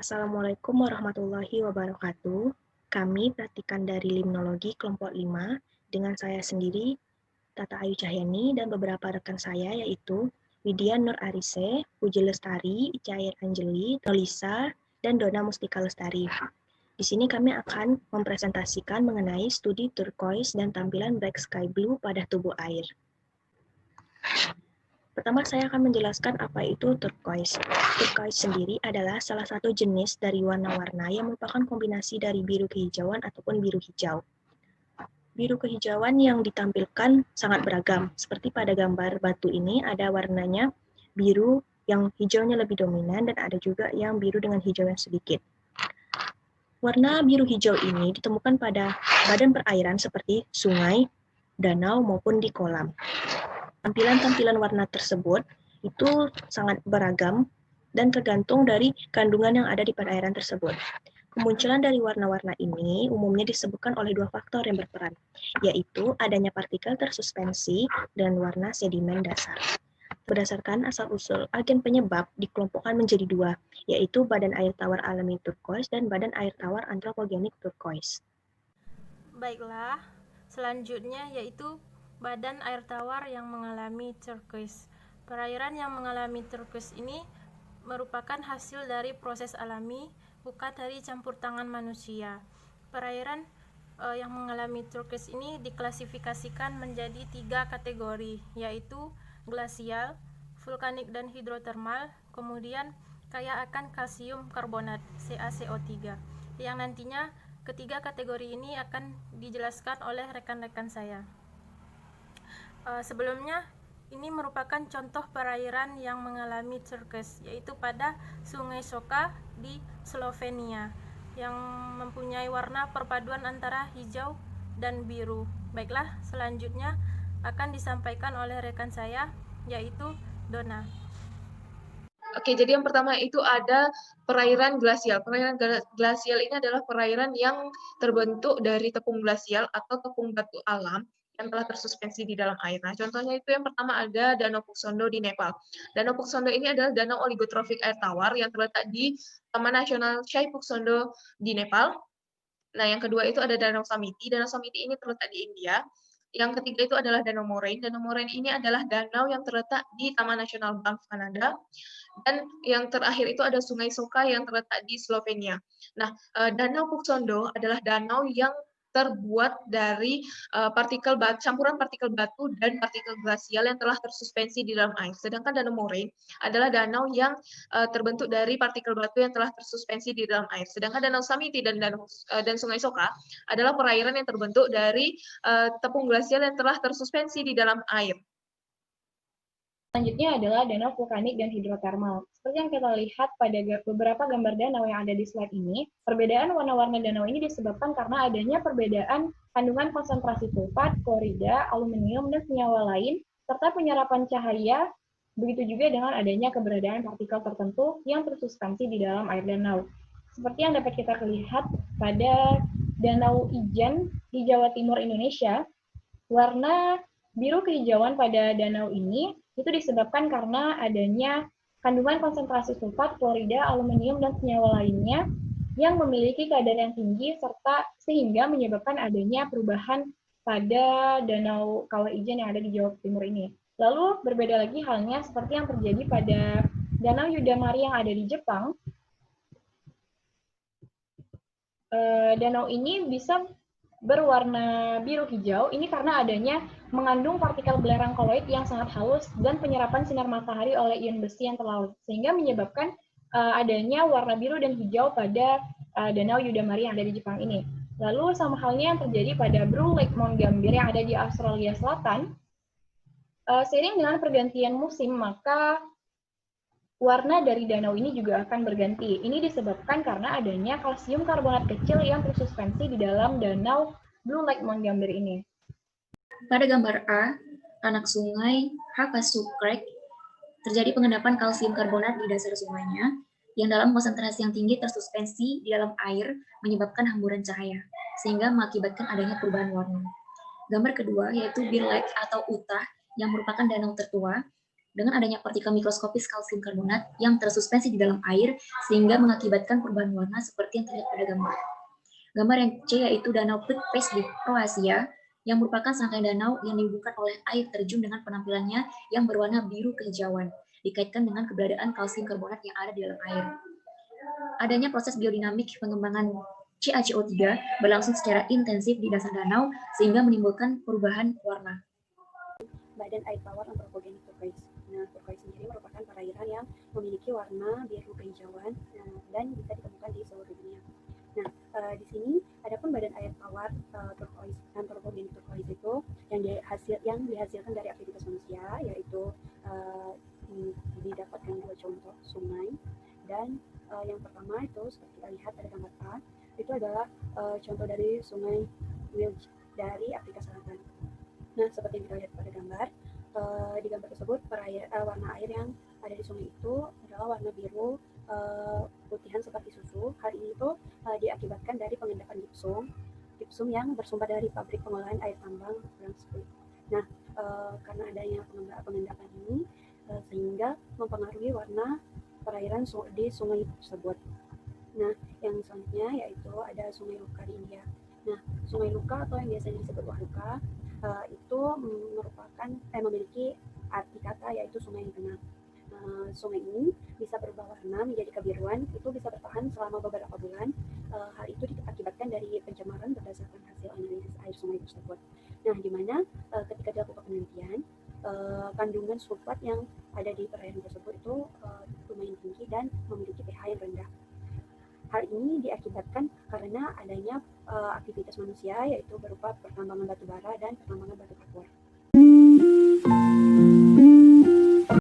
Assalamualaikum warahmatullahi wabarakatuh. Kami praktikan dari Limnologi kelompok 5 dengan saya sendiri, Tata Ayu Cahyani, dan beberapa rekan saya yaitu Widya Nur Arise, Puji Lestari, Icair Anjeli, Nolisa, dan Dona Mustika Lestari. Di sini kami akan mempresentasikan mengenai studi turquoise dan tampilan black sky blue pada tubuh air. Pertama, saya akan menjelaskan apa itu turquoise. Turquoise sendiri adalah salah satu jenis dari warna-warna yang merupakan kombinasi dari biru kehijauan ataupun biru hijau. Biru kehijauan yang ditampilkan sangat beragam. Seperti pada gambar batu ini, ada warnanya biru yang hijaunya lebih dominan dan ada juga yang biru dengan hijau yang sedikit. Warna biru hijau ini ditemukan pada badan perairan seperti sungai, danau, maupun di kolam. Tampilan-tampilan warna tersebut itu sangat beragam dan tergantung dari kandungan yang ada di perairan tersebut. Kemunculan dari warna-warna ini umumnya disebabkan oleh dua faktor yang berperan, yaitu adanya partikel tersuspensi dan warna sedimen dasar. Berdasarkan asal-usul agen penyebab dikelompokkan menjadi dua, yaitu badan air tawar alami turquoise dan badan air tawar antropogenik turquoise. Baiklah, selanjutnya yaitu badan air tawar yang mengalami turquoise. Perairan yang mengalami turquoise ini merupakan hasil dari proses alami, bukan dari campur tangan manusia. Perairan yang mengalami turquoise ini diklasifikasikan menjadi 3 kategori, yaitu glasial, vulkanik dan hidrotermal, kemudian kaya akan kalsium karbonat (CaCO3), yang nantinya ketiga kategori ini akan dijelaskan oleh rekan-rekan saya. Sebelumnya, ini merupakan contoh perairan yang mengalami turquoise, yaitu pada Sungai Soka di Slovenia, yang mempunyai warna perpaduan antara hijau dan biru. Baiklah, selanjutnya akan disampaikan oleh rekan saya, yaitu Dona. Oke, jadi yang pertama itu ada perairan glasial. Perairan glasial ini adalah perairan yang terbentuk dari tepung glasial atau tepung batu alam yang telah tersuspensi di dalam air. Nah, contohnya itu yang pertama ada Danau Puksondo di Nepal. Danau Puksondo ini adalah danau oligotrofik air tawar yang terletak di Taman Nasional Chai Puksondo di Nepal. Nah, yang kedua itu ada Danau Samiti. Danau Samiti ini terletak di India. Yang ketiga itu adalah Danau Moraine. Danau Moraine ini adalah danau yang terletak di Taman Nasional Banff, Kanada. Dan yang terakhir itu ada Sungai Soka yang terletak di Slovenia. Nah, Danau Puksondo adalah danau yang terbuat dari campuran partikel batu dan partikel glasial yang telah tersuspensi di dalam air. Sedangkan Danau Moraine adalah danau yang terbentuk dari partikel batu yang telah tersuspensi di dalam air. Sedangkan Danau Samiti dan Sungai Soka adalah perairan yang terbentuk dari tepung glasial yang telah tersuspensi di dalam air. Selanjutnya adalah danau vulkanik dan hidrotermal. Seperti yang kita lihat pada beberapa gambar danau yang ada di slide ini, perbedaan warna-warna danau ini disebabkan karena adanya perbedaan kandungan konsentrasi sulfat, klorida, aluminium, dan senyawa lain, serta penyerapan cahaya, begitu juga dengan adanya keberadaan partikel tertentu yang tersuspensi di dalam air danau. Seperti yang dapat kita lihat pada Danau Ijen di Jawa Timur, Indonesia, warna biru kehijauan pada danau ini itu disebabkan karena adanya kandungan konsentrasi sulfat, klorida, aluminium, dan senyawa lainnya yang memiliki kadar yang tinggi serta sehingga menyebabkan adanya perubahan pada danau Kawah Ijen yang ada di Jawa Timur ini. Lalu berbeda lagi halnya seperti yang terjadi pada danau Yudamari yang ada di Jepang. Danau ini bisa berwarna biru hijau, ini karena adanya mengandung partikel belerang koloid yang sangat halus dan penyerapan sinar matahari oleh ion besi yang terlalu, sehingga menyebabkan adanya warna biru dan hijau pada Danau Yudamari yang ada di Jepang ini. Lalu sama halnya yang terjadi pada Blue Lake Mount Gambier yang ada di Australia Selatan, seiring dengan pergantian musim, maka warna dari danau ini juga akan berganti. Ini disebabkan karena adanya kalsium karbonat kecil yang tersuspensi di dalam danau Blue Lake Mount Gambier ini. Pada gambar A, anak sungai Hakasu Creek, terjadi pengendapan kalsium karbonat di dasar sungainya, yang dalam konsentrasi yang tinggi tersuspensi di dalam air menyebabkan hamburan cahaya, sehingga mengakibatkan adanya perubahan warna. Gambar kedua yaitu Bear Lake atau Utah, yang merupakan danau tertua, dengan adanya partikel mikroskopis kalsium karbonat yang tersuspensi di dalam air sehingga mengakibatkan perubahan warna seperti yang terlihat pada gambar. Gambar yang C yaitu Danau Plitvice di Kroasia yang merupakan serangkaian danau yang dihubungkan oleh air terjun dengan penampilannya yang berwarna biru kehijauan, dikaitkan dengan keberadaan kalsium karbonat yang ada di dalam air. Adanya proses biodinamik pengembangan CaCO3 berlangsung secara intensif di dasar danau sehingga menimbulkan perubahan warna. Badan air tawar antropogenik turquoise. Nah, turquoise sendiri merupakan perairan yang memiliki warna biru kehijauan dan bisa ditemukan di seluruh dunia. Nah, di sini adapun badan air tawar turquoise antropogenik turquoise itu yang dihasilkan dari aktivitas manusia, yaitu didapatkan dua contoh sungai, dan yang pertama itu seperti kita lihat pada gambar A, itu adalah contoh dari sungai Wilge dari Afrika Selatan. Nah, seperti yang kita lihat pada gambar, di gambar tersebut warna air yang ada di sungai itu adalah warna biru putihan seperti susu. Hal ini itu diakibatkan dari pengendapan gipsum yang bersumber dari pabrik pengolahan air tambang Brunswick. Nah, karena adanya pengendapan ini sehingga mempengaruhi warna perairan di sungai tersebut. Nah, yang selanjutnya yaitu ada Sungai Luka di India. Nah, Sungai Luka atau yang biasanya disebut Waluka itu memiliki arti kata yaitu sungai yang tenang. Sungai ini bisa berubah warna menjadi kebiruan, itu bisa bertahan selama beberapa bulan. Hal itu diakibatkan dari pencemaran berdasarkan hasil analisis air sungai tersebut. Nah, di mana ketika dilakukan penelitian, kandungan sulfat yang ada di perairan tersebut itu lumayan tinggi dan memiliki pH yang rendah. Hal ini diakibatkan karena adanya aktivitas manusia, yaitu berupa pertambangan batu bara dan pertambangan batu kapur.